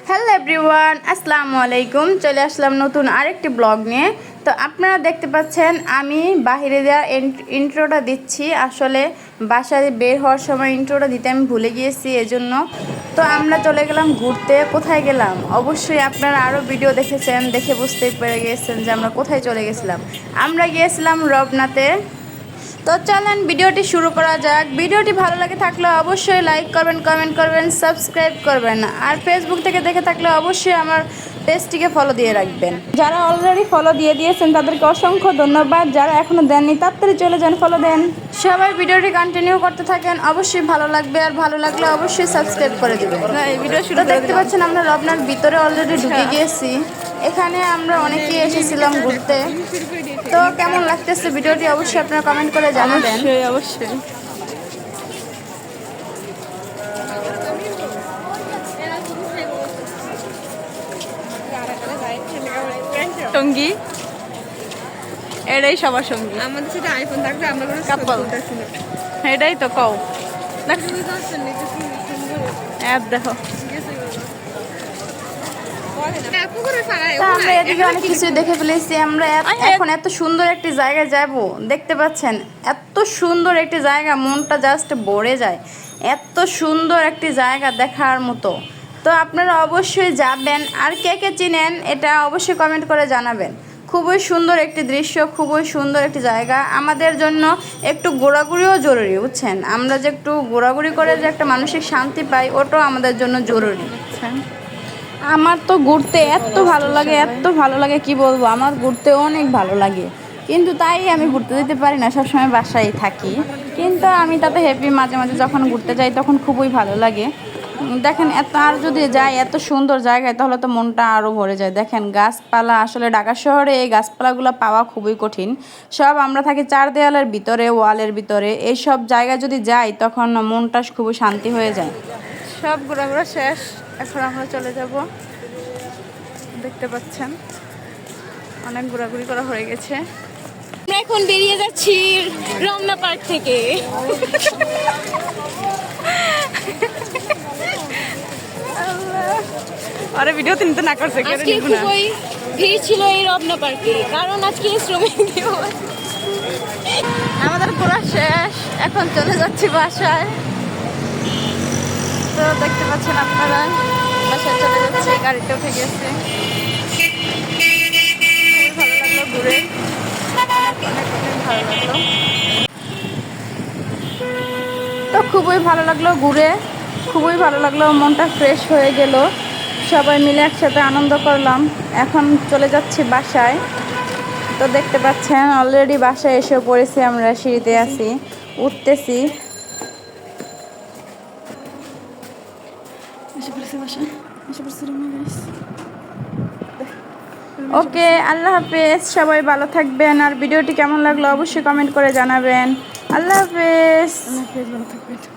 Hello everyone, আসসালামু আলাইকুম। চলে আসলাম নতুন আরেকটি ব্লগ নিয়ে। তো আপনারা দেখতে পাচ্ছেন আমি বাহিরে দেওয়া ইন্ট্রোটা দিচ্ছি। আসলে বাসায় বের হওয়ার সময় ইন্ট্রোটা দিতে আমি ভুলে গিয়েছি, এজন্য। তো আমরা চলে গেলাম ঘুরতে। কোথায় গেলাম অবশ্যই আপনারা আরও ভিডিও দেখেছেন, দেখে বুঝতেই পেরে গিয়েছেন যে আমরা কোথায় চলে গেছিলাম। আমরা গিয়েছিলাম রবনাতে। তো চলেন ভিডিওটি শুরু করা যাক। ভিডিওটি ভালো লাগে থাকলে অবশ্যই লাইক করবেন, কমেন্ট করবেন, সাবস্ক্রাইব করবেন। আর ফেসবুক থেকে দেখে থাকলে অবশ্যই আমার পেজটিকে ফলো দিয়ে রাখবেন। যারা অলরেডি ফলো দিয়ে দিয়েছেন তাদেরকে অসংখ্য ধন্যবাদ। যারা এখনও দেননি তাড়াতাড়ি চলে যান, ফলো দেন। সবাই ভিডিওটি কন্টিনিউ করতে থাকেন, অবশ্যই ভালো লাগবে। আর ভালো লাগলে অবশ্যই সাবস্ক্রাইব করে দেবেন। এই ভিডিও শুরু দেখতে পাচ্ছেন আমরা রবনার ভিতরে অলরেডি ঢুকে গিয়েছি। এখানে আমরা অনেকেই এসেছিলাম ঘুরতে। তো কেমন লাগতেছে ভিডিওটি অবশ্যই আপনারা কমেন্ট করে জানাবেন। অবশ্যই সঙ্গী এটাই সবার সঙ্গী। আমাদের সাথে আইফোন থাকলে আমরা কোনো কাপল এটাই তো কও অ্যাপ দেখো। আমরা এদিকে অনেক কিছুই দেখে ফেলেছি। আমরা এখন এত সুন্দর একটি জায়গায় যাব, দেখতে পাচ্ছেন এত সুন্দর একটি জায়গা, মনটা জাস্ট ভরে যায়। এত সুন্দর একটি জায়গা দেখার মতো। তো আপনারা অবশ্যই যাবেন। আর কে কে চিনেন এটা অবশ্যই কমেন্ট করে জানাবেন। খুবই সুন্দর একটি দৃশ্য, খুবই সুন্দর একটি জায়গা। আমাদের জন্য একটু ঘোরাঘুরিও জরুরি, বুঝছেন। আমরা যে একটু ঘোরাঘুরি করে যে একটা মানসিক শান্তি পাই, ওটাও আমাদের জন্য জরুরি। আমার তো ঘুরতে এত ভালো লাগে, এত ভালো লাগে কি বলবো। আমার ঘুরতে অনেক ভালো লাগে, কিন্তু তাই আমি ঘুরতে যেতে পারি না, সবসময় বাসায় থাকি। কিন্তু আমি তাতে হ্যাপি। মাঝে মাঝে যখন ঘুরতে যাই তখন খুবই ভালো লাগে। দেখেন আর যদি যাই এত সুন্দর জায়গায় তাহলে তো মনটা আরও ভরে যায়। দেখেন গাছপালা, আসলে ঢাকা শহরে এই গাছপালাগুলো পাওয়া খুবই কঠিন। সব আমরা থাকি চার দেওয়ালের ভিতরে, ওয়ালের ভিতরে। এই সব জায়গায় যদি যাই তখন মনটা খুবই শান্তি হয়ে যায়। সব ঘোরাঘোরা শেষ, এখন আমরা চলে যাব। দেখতে পাচ্ছেন অনেক ঘোরাঘুরি করা হয়ে গেছে। আমরা এখন বেরিয়ে যাচ্ছি রমনা পার্ক থেকে। আরে ভিডিও তিনতে না করছে আজকে খুবই ভিড় ছিল এই রমনা পার্কে, কারণ আজকে শ্রমিক দিবস। আমাদের ঘোরা শেষ, এখন চলে যাচ্ছি বাসায়। তো দেখতে পাচ্ছেন আপনারা বাসায় চলে যাচ্ছে, গাড়িতে উঠে গেছে। ভালো লাগলো ঘুরে, অনেক ভালো লাগলো। তো খুবই ভালো লাগলো ঘুরে, খুবই ভালো লাগলো, মনটা ফ্রেশ হয়ে গেল। সবাই মিলে একসাথে আনন্দ করলাম। এখন চলে যাচ্ছি বাসায়। তো দেখতে পাচ্ছেন অলরেডি বাসায় এসে পড়েছি আমরা, সিঁড়িতে আছি, উঠতেছি। ওকে, আল্লাহ হাফেজ। সবাই ভালো থাকবেন। আর ভিডিওটি কেমন লাগলো অবশ্যই কমেন্ট করে জানাবেন। আল্লাহ হাফেজ। ভালো থাকবেন।